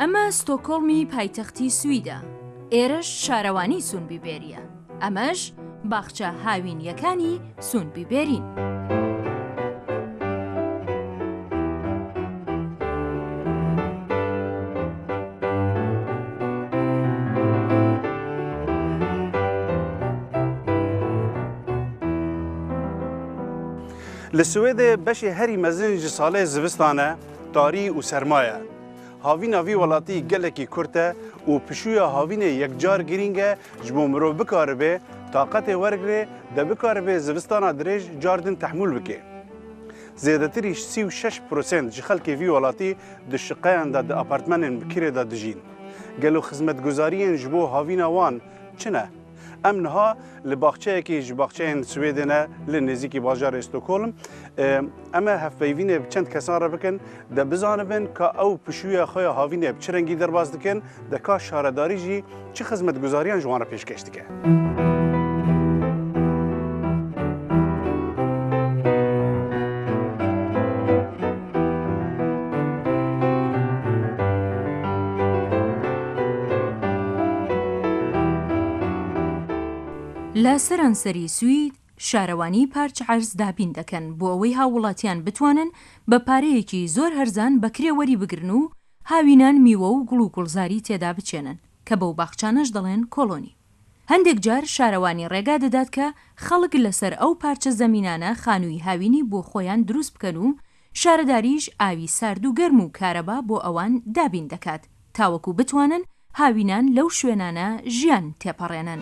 ئەمە ستۆکۆڵمی پایتەختی سویدە. ئێرەش شارەوانی سونبیبێریە. ئەمەش باخچە هاوینیەکانی سونبیبێرین. لسوید بشی هری مزن جساله زوستانه تاری و سرمایه. هاوین آوی ولاتی گلکی کرده و پشوی هاوین یکجار گرینگه جبو مرو بکاره به طاقت ورگره ده بکاره به زوستانا دریج جاردن تحمل بکه. زیاده تریش 36% جخلکی وی ولاتی دشقیان ده اپارتمانن بکیره ده دجین. گلو خدمت گزارین جبو هاوین وان چنه؟ امنها لباخچه کی جباخچه سویدنه لنزیکی بازار استکهلم اما هفویینه چند کسان را بکن ده بزانبن که او پشوی خواه هاوینه بچرنگی درباز دکن ده که شارداری جی چه خدمت گزاریان جوان را پیشکش دکه لە سەرانسەری سوید شارەوانی پارچ عەرز دابین دەکەن بۆ ئەوەی هاوڵاتیان بتوانن بە پارەیەکی زۆر هەرزان بەکرێوەری بگرن و هاوینان میوە و گوڵ و گوڵزاری تێدا بچێنن کە بەو باخچانەش دەڵێن کۆلۆنی. هەندێک جار شارەوانی ڕێگا دەدات کە خەڵک لەسەر ئەو پارچە زەمینانە خانووی هاوینی بۆ خۆیان دروست بکەن و شارەداریش ئاوی سارد و گەرم و کارەبا بۆ ئەوان دابین دەکات تاوەکو بتوانن هاوینان لەو شوێنانە ژیان تێپەڕێنن.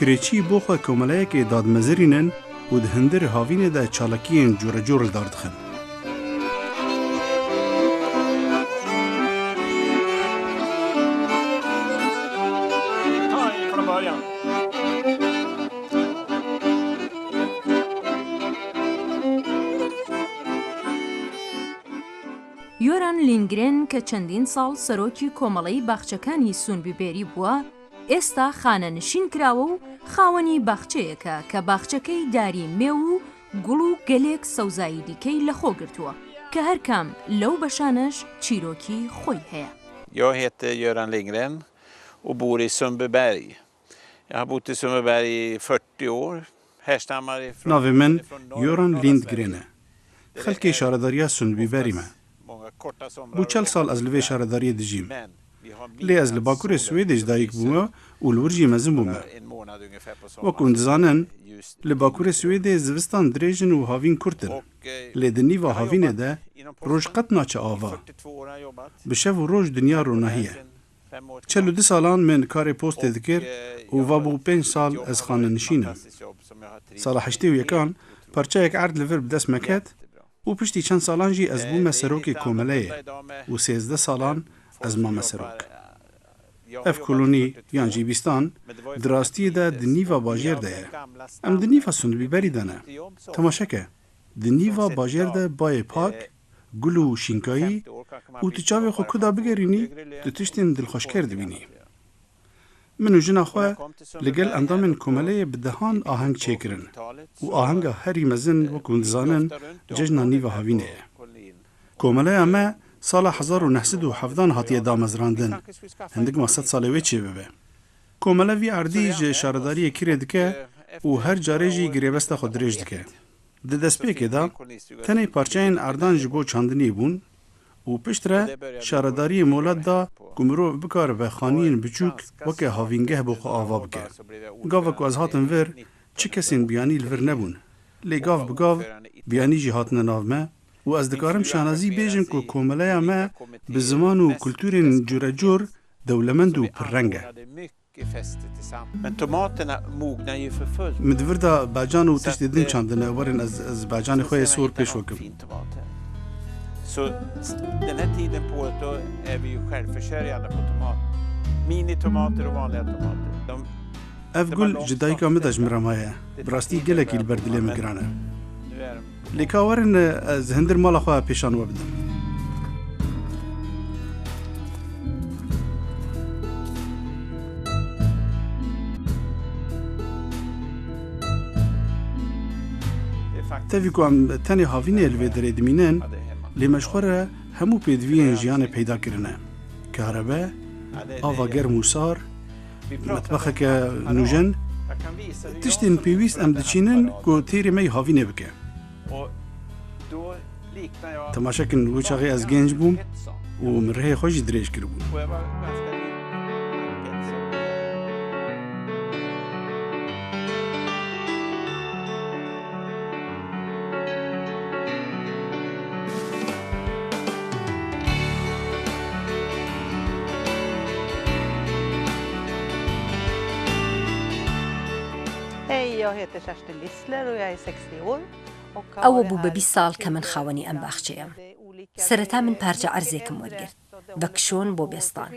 کریچی بۆ خۆ کۆمەلەیەکی دادمەزرینن و هەندێر هاوینێدا چالاکیین جۆرە جۆر داردخن. یۆران لینگرێن کە چەندین ساڵ سەرۆکی کۆمەڵەی باخچەکانی سونبیبێری بووە، ئێستا خانەنشین کراوە و خاوەنی باخچەیەکە کە باخچەکەی داری مێو و گوڵ و گەلێک سەوزایی دیکەی لەخۆ گرتووە کە هەرکام لەو بەشانەش چیرۆکی خۆی هەیە. Jag heter Göran Lindgren och bor i Sundbyberg. Jag har bott i Sundbyberg i 40 år. Härstammar ifrån... Navê min Göran Lindgren e. Xelkê şaredariya Sundbyberî me. بۆ چەند ساڵ ئەس لەوێ شارەداریە دژیم. لێ ئەس لە باکوورە سوێدێش دایک بوومە و لە ورژی مەزن بوومە. وەکوون دزانن لە باکوورە سوێدێ زوستان درێژن و هاوین کورتن. لێ دنیڤا هاوینێدا ڕۆژ قەت ناچە ئاوا. bi şev û roj dinya ronahî ye. 42 salan min karê postê dikir û va bû 5 sal ez xanenişînim. Sala heştê û yekan parçayek erd li vir bi dest me ket û piştî çend salan jî ez bûme serokê komeleyê û 13 salan ez mame serok. Ev kolonî yan jîbîstan di rastiyê de di nîva bajêr de ye. Em di nîva Sundbyberî de ne. Temaşeke, di nîva bajêr de bayê pak, gul û şînkayî û tu çavê xwe ku da bigerînî tu tiştên dilxweşker dibînî. Min û jina xwe li gel endamên komeleyê bi dehan aheng çêkirin û ahenga herî mezin wekû dizanin cejna nîva havînê ye. Komeleya me sala 1970 hatiye damezrandin. Hindik ma 100 salê wê çê bibe. Komele vî erdî ji şaredariyê kirê dike û her carê jî girêbesta xwe dirêj dike. Di destpêkê de tenê parçeyên erdan ji bo çandinê bûn û piştre şaredariyê molat da ku mirov bikare be xaniyên biçûk weke havîngeh bo xwe ava bike. Gavek ku ez hatim vir çi kesên biyanî li vir nebûn. Lê gav bi gav biyanî jî hatine nav me û ez dikarim şanazî bêjim ku komeleya me bi ziman û kulturên curecor dewlemend û pirreng e. Min divir da becan û tiştê din çandine werin ez becanê xwe yê sor pêş wekim. Så den här tiden på året då är vi ju självförsörjande på tomat. Minitomater och vanliga tomater. Ev gul ji dayika me de ji min re maye. Bi rastî gelekî li ber dilê min giran e. لێکاوەرن ئەز هەندر ماڵەخوا پێشانوە بدەم. تەوی کو ئەم تەنێ هاوینێ لێ دەرێ دمینن لێ مەشخۆرە هەموو پێدویên jiyanê peydakirine. Karebe, ava germ û sar, metbexeke nûjen, tiştên pêwîst em diçînin ku têrê me havînê bike. Temaşekin wî çaxê ez genç bûm û min rihê xwe jî dirêj kiribûn. ئەوە بوو بە 20 ساڵ کە من خاوەنی ئەم باخچەیەم. سەرەتا من پارچە ئەرزێکم وەرگرت بە کشۆن بۆ بێستان.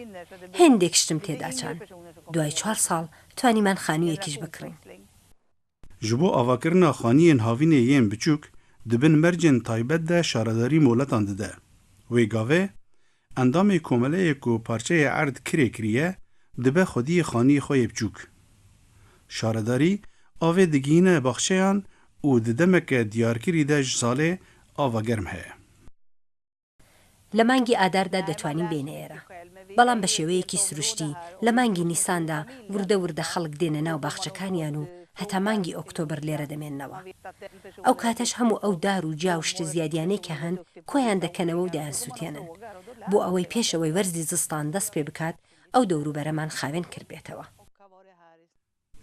هێندێک شتم تێدا چان. دوای 4 ساڵ توانیمان خانوویەکیش بکڕین. Ji bo avakirina xaniyên havînê yên biçûk dibin mercên taybet de şaredarî moletan dide. Wê gavê, endamê komeleyê ku parçeyê erd kirê kiriye dibe xwediyê xaniyê xwe yê biçûk. Şaredarî avê digihîne baxçeyan û di demeke diyarkirî de ji salê ava germ heye. لە مانگی ئاداردا دەتوانین بێنە ئێرە. بەڵام بە شێوەیەکی سروشتی لە مانگی نیساندا وردە وردە خەڵک دێنە ناو باخچەکانیان و هەتا مانگی ئۆکتۆبر لێرە دەمێننەوە. ئەو کاتەش هەموو ئەو دار و جا و شتە زیادیانەی کە هەن کۆیان دەکەنەوە و دەیان سووتێنن بۆ ئەوەی پێشەوەی وەرزی زستان دەست پێ بکات ئەو دەوروبەرەمان خاوێن کردبێتەوە.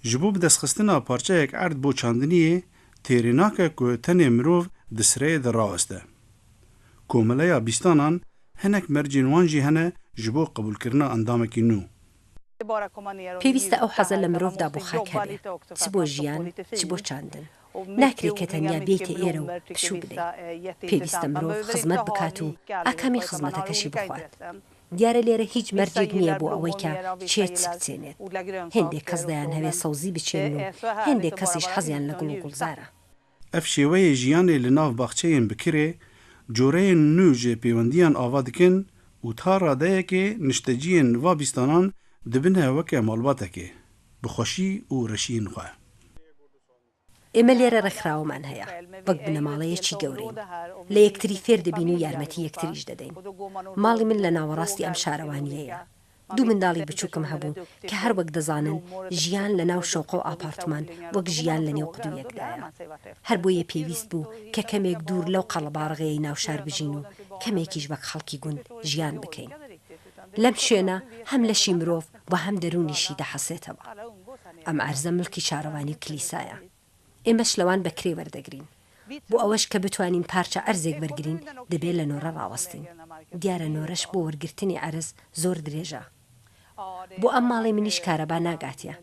Ji bo bidestxistina parçeyek erd bo çandiniyê têrê nake ku tenê mirov di sireyê de raweste. Komeleya bîstanan hinek mercên wan jî hene ji bo qebûlkirina endamekî nû. پێویستە ئەو حەزە لە مرۆڤدا بۆ خاک هەبێ، چ بۆ ژیان چ بۆ چاندن. ناکرێت کە تەنیا بێتە ئێرە و پشوو بدەیت. پێویستە مرۆڤ خزمەت بکات و ئاکامی خزمەتەکەشی بخوات. دیارە لێرە هیچ مەرجێک نییە بۆ ئەوەی کە چێت بچێنێت. هێندێک کەس دەیان هەوێ سەوزی بچێن و هێندێک کەسیش حەزیان لە گوڵ و گوڵزارە. Ev şêweyê jiyanê li nav baxçeyên bikirê coreyên nû ji pêwendiyan ava dikin û ta radeyekê nişteciyên va bîstanan dibine weke malbatekê bi xweşî û reşiyên xwe. ئێمە لێرە ڕێکخراوەمان هەیە وەک بنەماڵەیەکی گەورەین لە یەکتری فێر دەبین و یارمەتی یەکتریش دەدەین. ماڵی من لە ناوەڕاستی ئەم شارەوانیەیە. دوو منداڵی بچووکم هەبوو کە هەر وەک دەزانن ژیان لە ناو شەوقە و ئاپارتمان وەک ژیان لە نێو قدوویەکدایە. هەر بۆیە پێویست بوو کە کەمێک دوور لەو قەڵەباڕغەیەی ناو شار بژین و کەمێکیش وەک خەڵکی گوند ژیان بکەین. لەم شوێنە هەم لەشی مرۆڤ و هەم دەرونیشی دەحەسێتەوە. ئەم ئەرزە ملکی شارەوانی کلیسایە. ئێمەش لەوان بەکرێ وەردەگرین. بۆ ئەوەش کە بتوانین پارچە ئەرزێک وەرگرین دەبێت لە نۆرە ڕاوەستین. دیارە نۆرەش بۆ وەرگرتنی ئەرز زۆر درێژە. بۆ ئەم ماڵی منیش کارەبا ناگاتیە،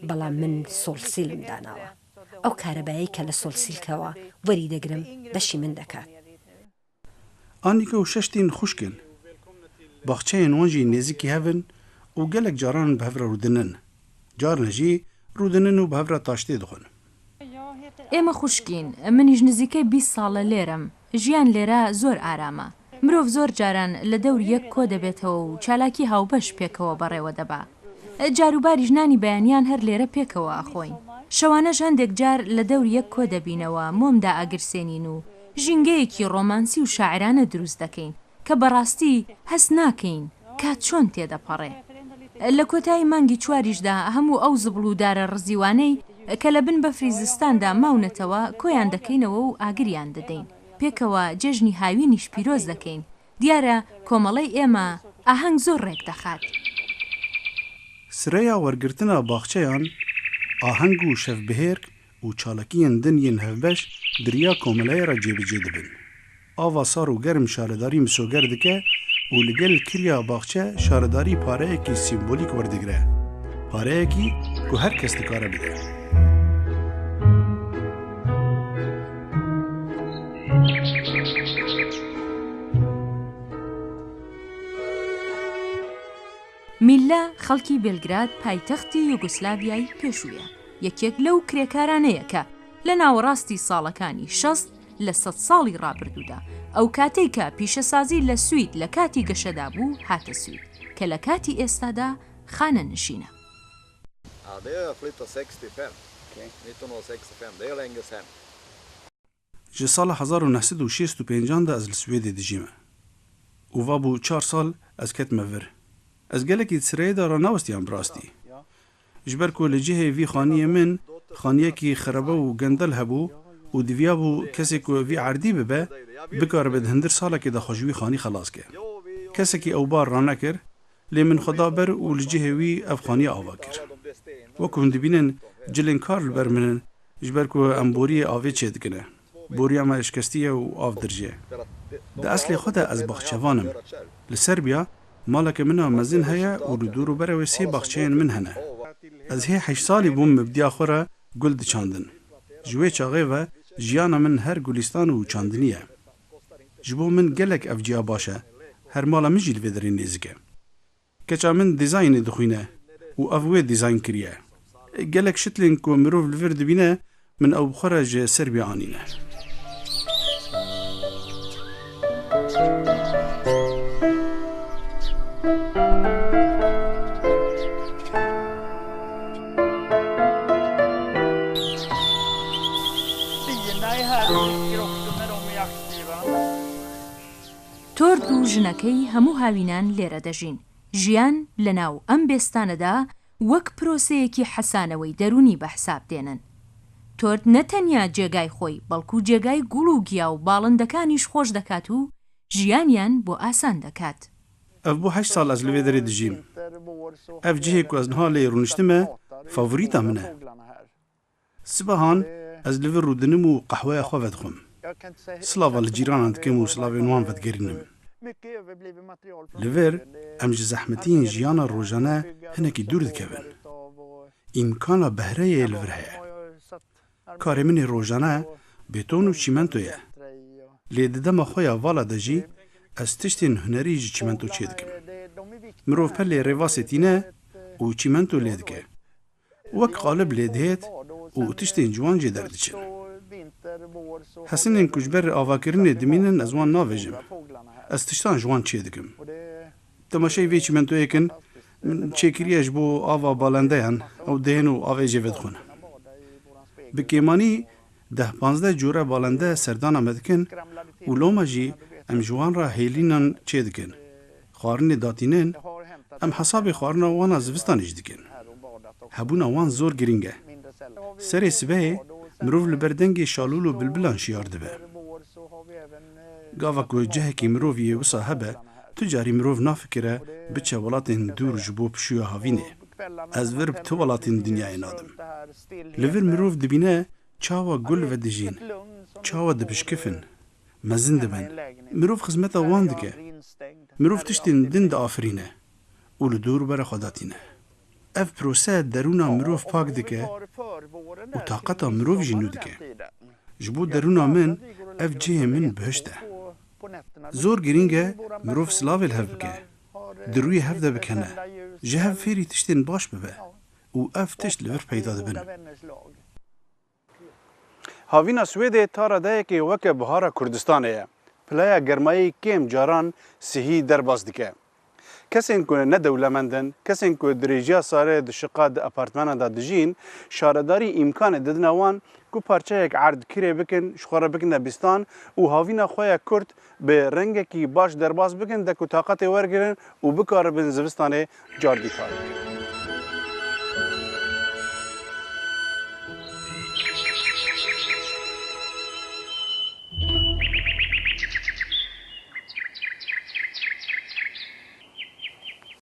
بەڵام من سۆلسیلم داناوە. ئەو کارەبایی کە لە سۆلسیلکەوە وەری دەگرم بەشی من دەکات. Anîka û şeştên xuşkin. Baxçeyên wan jî nêzîkî hevin û gelek caran bi hev re rûdinin. Caran jî rûdinin û bi hev re taştê dixwin. ئێمە خوشکین، منیش نزیکەی 20 ساڵە لێرم. ژیان لێرە زۆر ئارامە. مرۆڤ زۆر جاران لە دەور یەک کۆ دەبێتەوە و چالاکی هاوبەش پێکەوە بەڕێوە دەبا. جاروباری ژنانی بەیانیان هەر لێرە پێکەوە ئاخۆین. شەوانەش هەندێک جار لە دەور یەک کۆ دەبینەوە مۆمدا ئاگرسێنین و ژینگەیەکی ڕۆمانسی و شاعرانە دروست دەکەین کە بەڕاستی هەست ناکەین کات چۆن تێدەپەڕێ. لە کۆتایی مانگی چواریشدا هەموو ئەو زبڵ و دارە ڕزیوانەی کە لە بن بەفری زستاندا ماونەتەوە کۆیان دەکەینەوە و ئاگریان دەدەین. پێکەوە جێژنی هاوینیش پیرۆز دەکەین. دیارە کۆمەڵەی ئێمە ئاهەنگ زۆر ڕێک دەخات. Sireya wergirtina baxçeyan, aheng û şevbihêrk û çalakiyên din yên hevbeş diriya komeleyê re cêbicê dibin. Ava sar û germ şaredarî misoger dike û li gel kiriya baxçe şaredarî pareyekî sîmbolîk werdigire. Pareyekî ku her kes dikare bide. میللا خەڵکی بێلگراد پایتەختی یوگۆسلاڤیای پێشوویە. یەکێک لەو کرێکارانەیە کە لە ناوەڕاستی ساڵەکانی 60 لە 100 ساڵی ڕابردوودا ئەو کاتەی کە پیشەسازی لە سوید لە کاتی گەشەدا بوو هاتە سوید کە لە کاتی ئێستادا خانە نشینە. ji sala 1965 de ez li Swêdê dijîme û va bû 4 sal ez ketime vir. Ez gelekî Sireyê de ranawestiyan bi rastî. Ji ber ku li cihê vî xaniyê min xaniyekî xerebe û gendel hebû û diviya bû kesê ku vî erdî bibe bikaribe di hindir salekê de xwe ji wî xanî xelas ke. Kesekî ewbar ranekir lê min xwe ber û li cihê wî ev xaniye ava kir. Wekû hûn dibînin cilên kar li ber min in ji ber ku em boriyê avê çê dikine. Boriya me şikestiye û av dirje. Di eslê xwe de ez baxçevan im. Li Serbiya maleke min a mezin heye û li dûr û berê wê sê baxçeyên min hene. Ez hê 8 salî bûm mibdiya xwe re gul diçandin. Ji wê çaxê ve jiyana min her gulîstan û çandinî ye. Ji bo min gelek ev ciya baş e. Her mala min jî li vê derê nêzik e. Keça min dîzaynê dixwîne û ev wê dîzayn kiriye. Gelek şitlên ku mirov li vir dibîne min ew xwe re ji Serbiya anîne. تۆرد و ژنەکەی هەموو هاوینان لێرە دەژین. ژیان لە ناو ئەم بێستانەدا وەک پرۆسەیەکی حەسانەوەی دەرونی بەحساب دێنن. تۆرد نەتەنیا جێگای خۆی بەڵکو جێگای گوڵ و گیا و باڵندەکانیش خۆش دەکات و ژیانیان بۆ ئاسان دەکات. Ev bû 8 sal ez li vê derê dijîm. Ev cihê ku ez niha lê rûniştime favorîta min e. Sibahan ez li vir rûdinim û qehweya xwe vedixwim. Silava li cîranan dikim û silavên wan vedgerînim. Li vir em ji zehmetiyên jiyana rojane hinekî dûr dikevin. İmkana behreyê li vir heye. Karê min ê rojane bêton û çîmento ye. Lê di dema xwe ya vala de jî ez tiştên hunerî ji çîmento çê dikim. Mirov per lê rêvasê tîne û çîmento lê dike. Wek qalib lê dihêt û tiştên ciwan jê derdiçin. Hesinên ku ji ber avakirinê dimînin ez wan navêjim. Ez tiştan ji wan çê dikim. Temaşeyê vê çîmentoyêkin min çêkiriye ji bo ava balendeyan ew dihên û avê jê vedixwin. Bi kêmanî 10-15 cure balende serdana me dikin û loma jî em ji wan re hêlînan çê dikin. Xwarinê datînên em hesabê xwarina wana zivistanê jî dikin. Hebûna wan zor giring e. Serê sibehê mirov li ber dengê şalûl û bilbilan şiyar dibe. Gava ku cihekî mirovî yê wisa hebe, tu carî mirov nafikire biçe welatên dûr ji bo pişûya havînê. Ez vir bi tu welatên dinyayê nadim. Li vir mirov dibîne çawa gul vedijîn, çawa dibişkifin, mezin dibin. Mirov xizmeta wan dike. Mirov tiştên din diafirîne û li dûr bere xwe datîne. Ev prose derûna mirov pak dike û taqeta mirov jî nû dike. Ji bo derûna min ev cihê min bihişt e. Zor giring e mirov silavê li hev bike. Di rûyê hev de bikene. Ji hev fêrî tiştên baş bibe û ev tişt li vir peyda dibin. Havîna Swêdê tara dayekê weke bihara Kurdistanê ye. Pilaya germayî kêm caran sihî derbas dike. Kesên ku ne dewlemendin, kesên ku dirêjiya sarê di şiqa di apartmana da dijîn, şaredarî îmkanê didine wan ku parçeyek erdkirê bikin, ji xwe re bikin dibistan û havîna xwe ya Kurd bi rengekî baş derbas bikin de ku taqetê wergirin û bikaribin zivistanê cardî kar bikin.